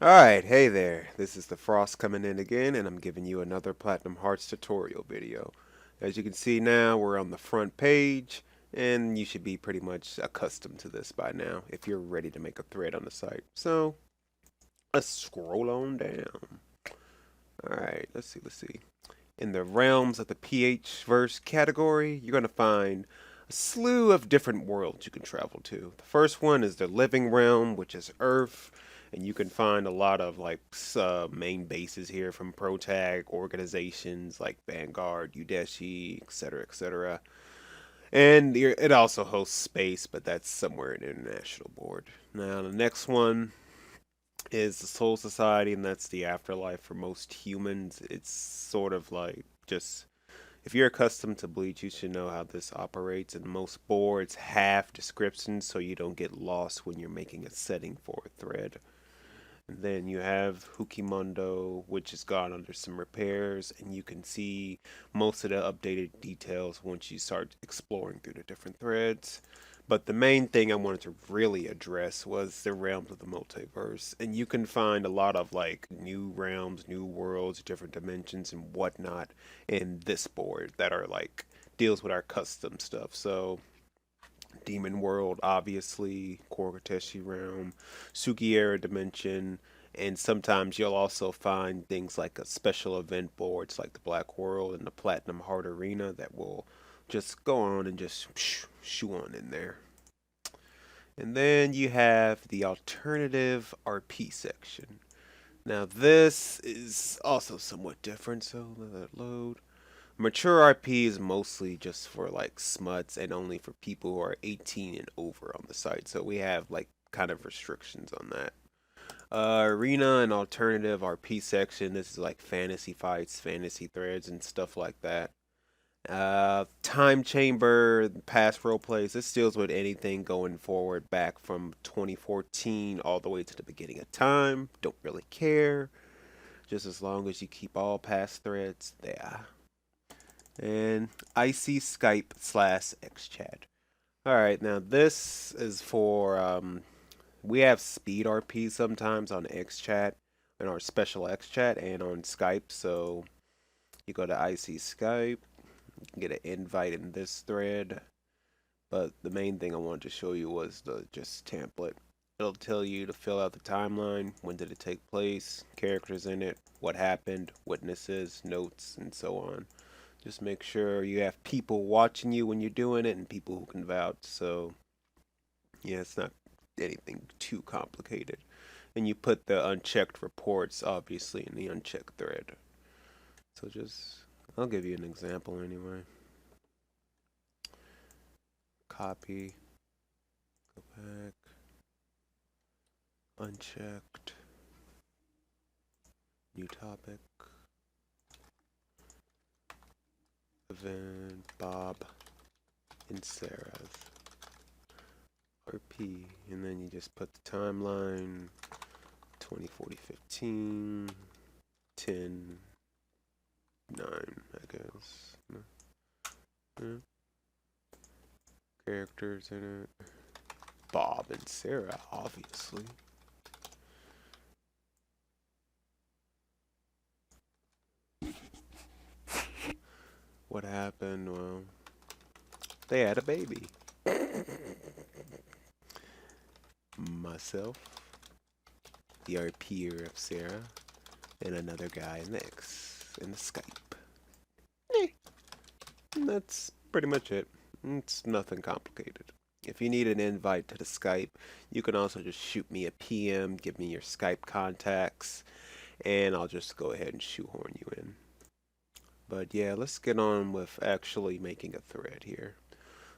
Alright, hey there. This is the Frost coming in again, and I'm giving you another Platinum Hearts tutorial video. As you can see now, we're on the front page, and you should be pretty much accustomed to this by now if you're ready to make a thread on the site. So, let's scroll on down. Alright, let's see. In the realms of the PH verse category, you're going to find a slew of different worlds you can travel to. The first one is the living realm, which is Earth, and you can find a lot of main bases here from Protag organizations like Vanguard, Udeshi, etc., etc. And it also hosts space, but that's somewhere in international board. Now the next one is the Soul Society, and that's the afterlife for most humans. It's sort of like just if you're accustomed to Bleach, you should know how this operates. And most boards have descriptions so you don't get lost when you're making a setting for a thread. And then you have Hukimondo, which has gone under some repairs, and you can see most of the updated details once you start exploring through the different threads. But the main thing I wanted to really address was the realms of the multiverse. And you can find a lot of like new realms, new worlds, different dimensions, and whatnot in this board that are like deals with our custom stuff. So Demon World, obviously, Korgoteshi Realm, Sugiera Dimension, and sometimes you'll also find things like a special event boards like the Black World and the Platinum Heart Arena that will just go on and just shoo on in there. And then you have the alternative RP section. Now this is also somewhat different, so let it load. Mature RP is mostly just for like smuts and only for people who are 18 and over on the site. So we have like kind of restrictions on that. Arena and alternative RP section. This is like fantasy fights, fantasy threads, and stuff like that. Time Chamber, past role plays. This deals with anything going forward back from 2014 all the way to the beginning of time. Don't really care. Just as long as you keep all past threads there. And IC Skype slash XChat. All right, now this is for we have speed RP sometimes on XChat and our special XChat and on Skype. So you go to IC Skype, you can get an invite in this thread. But the main thing I wanted to show you was the just template. It'll tell you to fill out the timeline, when did it take place, characters in it, what happened, witnesses, notes, and so on. Just make sure you have people watching you when you're doing it and people who can vouch. So, yeah, it's not anything too complicated. And you put the unchecked reports, obviously, in the unchecked thread. So just, I'll give you an example anyway. Copy, go back, unchecked, new topic, event, Bob, and Sarah's. RP, and then you just put the timeline 2040 10 9, I guess. Yeah. Characters in it. Bob and Sarah, obviously. What happened? Well, they had a baby. Myself, the RPer of Sarah, and another guy next in the Skype. Eh, that's pretty much it. It's nothing complicated. If you need an invite to the Skype, you can also just shoot me a PM, give me your Skype contacts, and I'll just go ahead and shoehorn you in. But yeah, let's get on with actually making a thread here.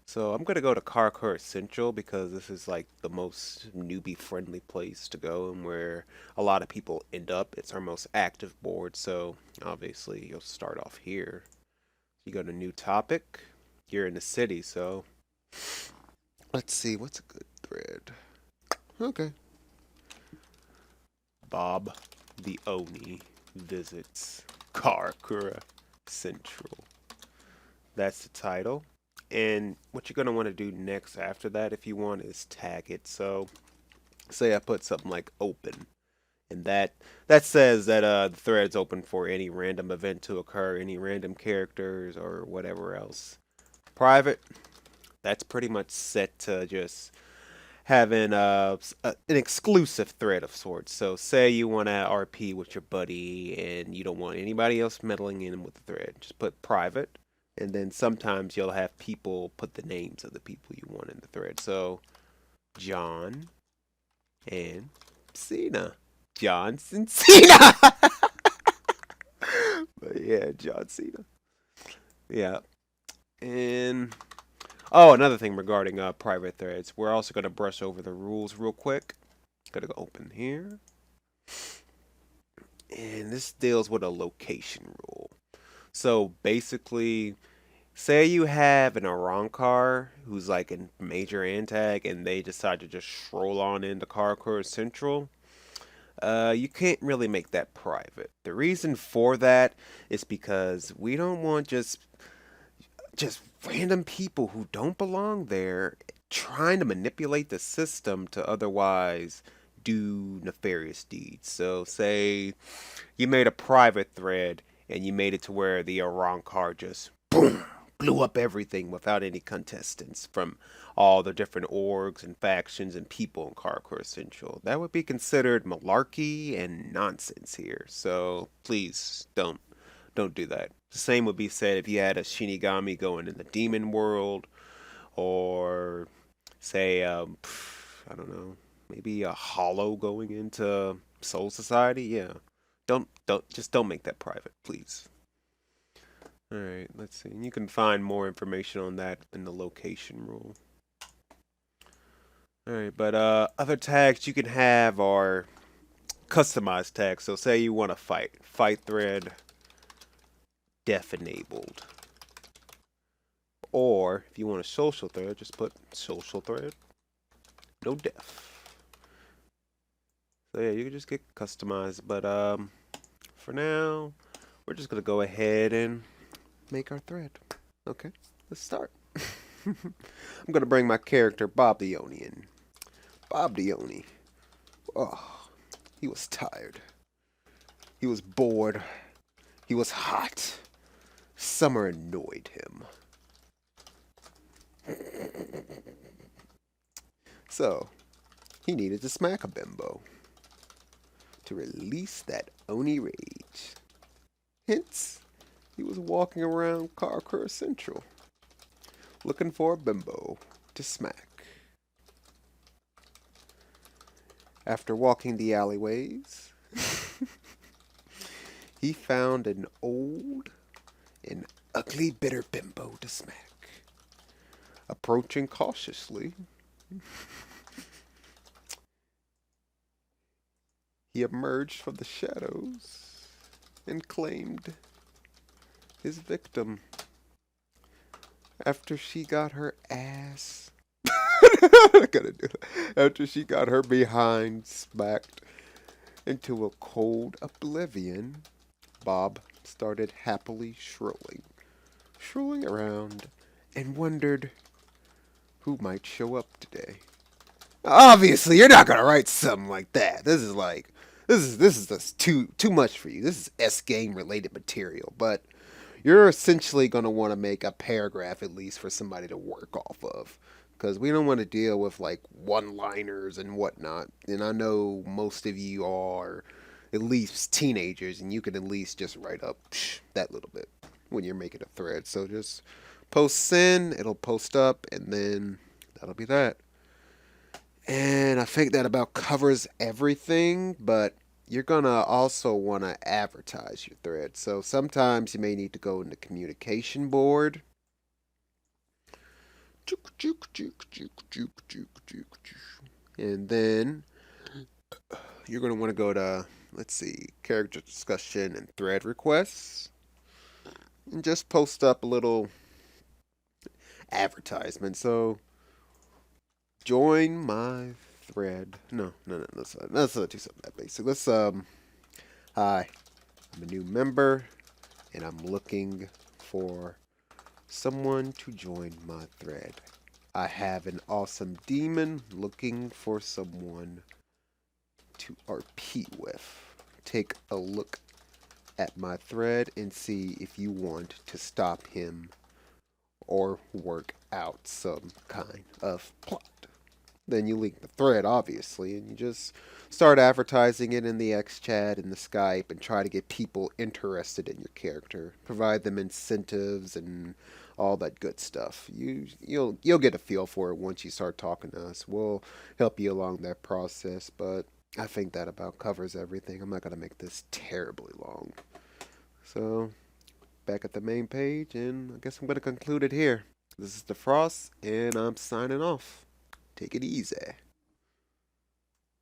So I'm gonna go to Carcourt Central because this is like the most newbie friendly place to go and where a lot of people end up. It's our most active board, so obviously you'll start off here. You go to new topic. You're in the city, so let's see what's a good thread. Okay. Bob the Oni visits Karakura Central. That's the title. And what you're going to want to do next after that, if you want, is tag it. So, say I put something like open, And that says that the thread's open for any random event to occur, any random characters or whatever else. Private, that's pretty much set to just having an exclusive thread of sorts. So say you want to RP with your buddy and you don't want anybody else meddling in with the thread, just put private. And then sometimes you'll have people put the names of the people you want in the thread. So John and Cena. Johnson Cena. But yeah, John Cena. Yeah. And oh, another thing regarding private threads, we're also going to brush over the rules real quick. Gonna go open here. And this deals with a location rule. So basically, say you have an Arankar who's like a major antag and they decide to just stroll on into Karakura Central. You can't really make that private. The reason for that is because we don't want just random people who don't belong there trying to manipulate the system to otherwise do nefarious deeds. So say you made a private thread and you made it to where the Arankar just boom blew up everything without any contestants from all the different orgs and factions and people in Karakura Central. That would be considered malarkey and nonsense here. So please don't do that. The same would be said if you had a Shinigami going in the demon world, or say, I don't know, maybe a Hollow going into Soul Society. Yeah, don't make that private, please. All right, let's see. You can find more information on that in the location rule. All right, but other tags you can have are customized tags. So say you want to fight thread, def enabled. Or if you want a social thread, just put social thread, no def. So yeah, you can just get customized. But for now, we're just gonna go ahead and make our thread. Okay, let's start. I'm gonna bring my character Bob the Oni in. Bob the Oni. Oh, he was tired. He was bored. He was hot. Summer annoyed him. So, he needed to smack a bimbo to release that Oni rage. Hence, he was walking around Karakura Central looking for a bimbo to smack. After walking the alleyways, he found an old and ugly bitter bimbo to smack. Approaching cautiously, he emerged from the shadows and claimed his victim after she got her ass. I gotta do that. After she got her behind smacked into a cold oblivion, Bob started happily shrilling around, and wondered who might show up today. Obviously, you're not gonna write something like that. This is just too much for you. This is S game related material, but you're essentially gonna want to make a paragraph at least for somebody to work off of, because we don't want to deal with like one-liners and whatnot. And I know most of you are at least teenagers, and you can at least just write up that little bit when you're making a thread. So just post send, it'll post up, and then that'll be that. And I think that about covers everything, but you're gonna also want to advertise your thread. So sometimes you may need to go in the communication board. And then you're gonna want to go to, let's see, character discussion and thread requests, and just post up a little advertisement. So join my thread. No. Let's not do something that basic. Let's hi, I'm a new member, and I'm looking for someone to join my thread. I have an awesome demon looking for someone to RP with. Take a look at my thread and see if you want to stop him or work out some kind of plot. Then you link the thread, obviously, and you just start advertising it in the X chat and the Skype and try to get people interested in your character. Provide them incentives and all that good stuff. You'll get a feel for it once you start talking to us. We'll help you along that process, but I think that about covers everything. I'm not gonna make this terribly long. So back at the main page, and I guess I'm gonna conclude it here. This is the Frost, and I'm signing off. Take it easy.